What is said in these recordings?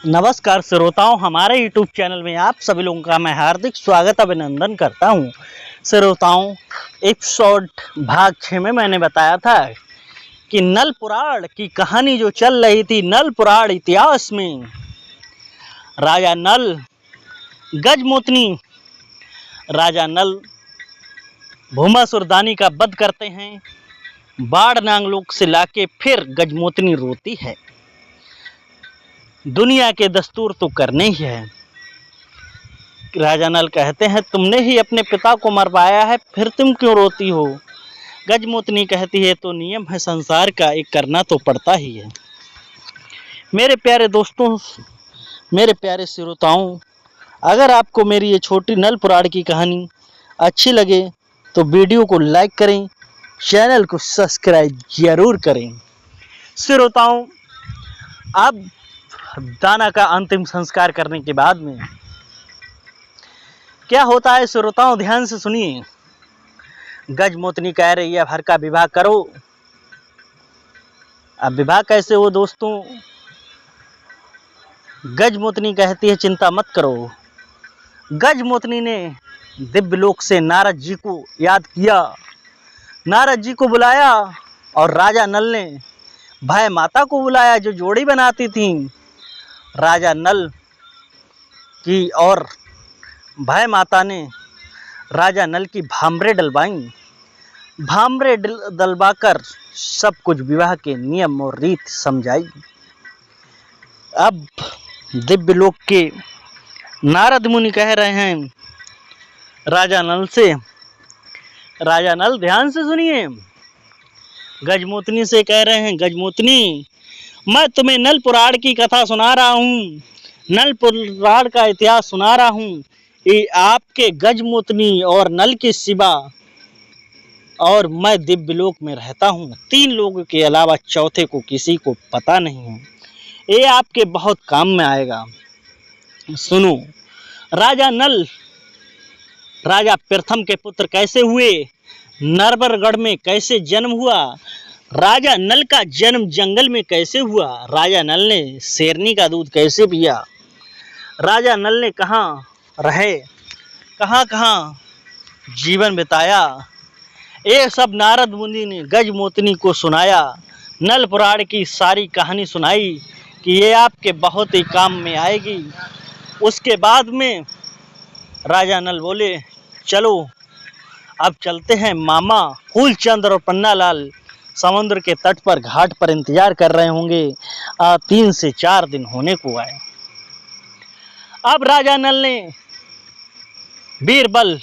नमस्कार श्रोताओं, हमारे YouTube चैनल में आप सभी लोगों का मैं हार्दिक स्वागत अभिनंदन करता हूं। श्रोताओं, एपिसोड भाग 6 में मैंने बताया था कि नल पुराण की कहानी जो चल रही थी नल पुराण इतिहास में, राजा नल गजमोतनी राजा नल भूमासुरदानी का वध करते हैं। बाढ़ नांगलोक से लाके फिर गजमोतनी रोती है, दुनिया के दस्तूर तो करने ही है। राजा नल कहते हैं, तुमने ही अपने पिता को मरवाया है, फिर तुम क्यों रोती हो? गजमोतनी कहती है, तो नियम है संसार का, एक करना तो पड़ता ही है। मेरे प्यारे दोस्तों, मेरे प्यारे श्रोताओं, अगर आपको मेरी ये छोटी नल पुराण की कहानी अच्छी लगे तो वीडियो को लाइक करें, चैनल को सब्सक्राइब जरूर करें। श्रोताओं, अब दाना का अंतिम संस्कार करने के बाद में क्या होता है, श्रोताओं ध्यान से सुनिए। गजमोतनी कह रही है, हर का विवाह करो। अब विवाह कैसे हो दोस्तों? गजमोतनी कहती है, चिंता मत करो। गजमोतनी ने दिव्यलोक से नारद जी को याद किया, नारद जी को बुलाया और राजा नल ने भय माता को बुलाया जो जोड़ी बनाती थी। राजा नल की और भय माता ने राजा नल की भामरे डलवाई। भामरे डलवाकर सब कुछ विवाह के नियम और रीत समझाई। अब दिव्यलोक के नारद मुनि कह रहे हैं राजा नल से, राजा नल ध्यान से सुनिए। गजमोतनी से कह रहे हैं, गजमोतनी मैं तुम्हें नल पुराण की कथा सुना रहा हूँ, नल पुराण का इतिहास सुना रहा हूँ। ये आपके गजमोतनी और नल के सिवा और मैं दिव्यलोक में रहता हूँ, 3 लोगों के अलावा चौथे को किसी को पता नहीं है। ये आपके बहुत काम में आएगा। सुनो, राजा नल राजा प्रथम के पुत्र कैसे हुए, नरबरगढ़ में कैसे जन्म हुआ, राजा नल का जन्म जंगल में कैसे हुआ, राजा नल ने शेरनी का दूध कैसे पिया, राजा नल ने कहाँ रहे, कहाँ कहाँ जीवन बिताया, ये सब नारद मुनि ने गजमोतनी को सुनाया। नल पुराण की सारी कहानी सुनाई कि ये आपके बहुत ही काम में आएगी। उसके बाद में राजा नल बोले, चलो अब चलते हैं मामा। फूलचंद और पन्नालाल समुद्र के तट पर घाट पर इंतजार कर रहे होंगे। 3 से 4 दिन होने को आए। अब राजा नल ने बीरबल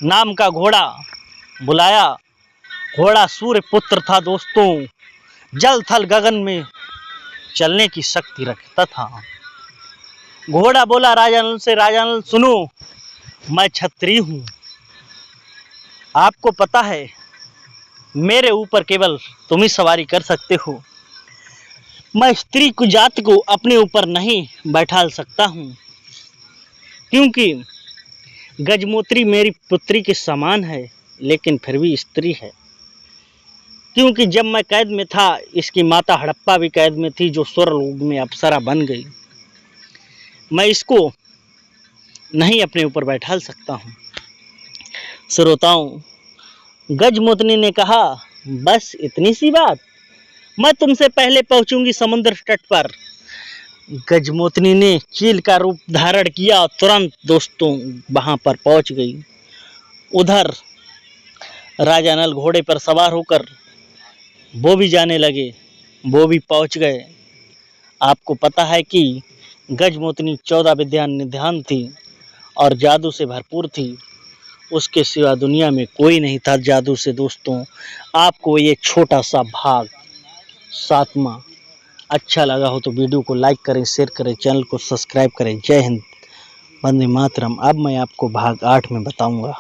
नाम का घोड़ा बुलाया। घोड़ा सूर्य पुत्र था दोस्तों, जल थल गगन में चलने की शक्ति रखता था। घोड़ा बोला राजा नल से, राजा नल सुनो, मैं क्षत्रिय हूँ, आपको पता है मेरे ऊपर केवल तुम ही सवारी कर सकते हो। मैं स्त्री को जात को अपने ऊपर नहीं बैठाल सकता हूँ, क्योंकि गजमोत्री मेरी पुत्री के समान है, लेकिन फिर भी स्त्री है। क्योंकि जब मैं कैद में था, इसकी माता हड़प्पा भी कैद में थी, जो स्वर्गलोक में अप्सरा बन गई। मैं इसको नहीं अपने ऊपर बैठाल सकता हूँ। श्रोताओं, गजमोतनी ने कहा, बस इतनी सी बात, मैं तुमसे पहले पहुंचूंगी समुद्र तट पर। गजमोतनी ने चील का रूप धारण किया, तुरंत दोस्तों वहां पर पहुंच गई। उधर राजा नल घोड़े पर सवार होकर वो भी जाने लगे, वो भी पहुंच गए। आपको पता है कि गजमोतनी 14 विद्या निधान थी और जादू से भरपूर थी। उसके सिवा दुनिया में कोई नहीं था जादू से। दोस्तों, आपको ये छोटा सा भाग 7वां अच्छा लगा हो तो वीडियो को लाइक करें, शेयर करें, चैनल को सब्सक्राइब करें। जय हिंद, वंदे मातरम। अब मैं आपको भाग 8 में बताऊंगा।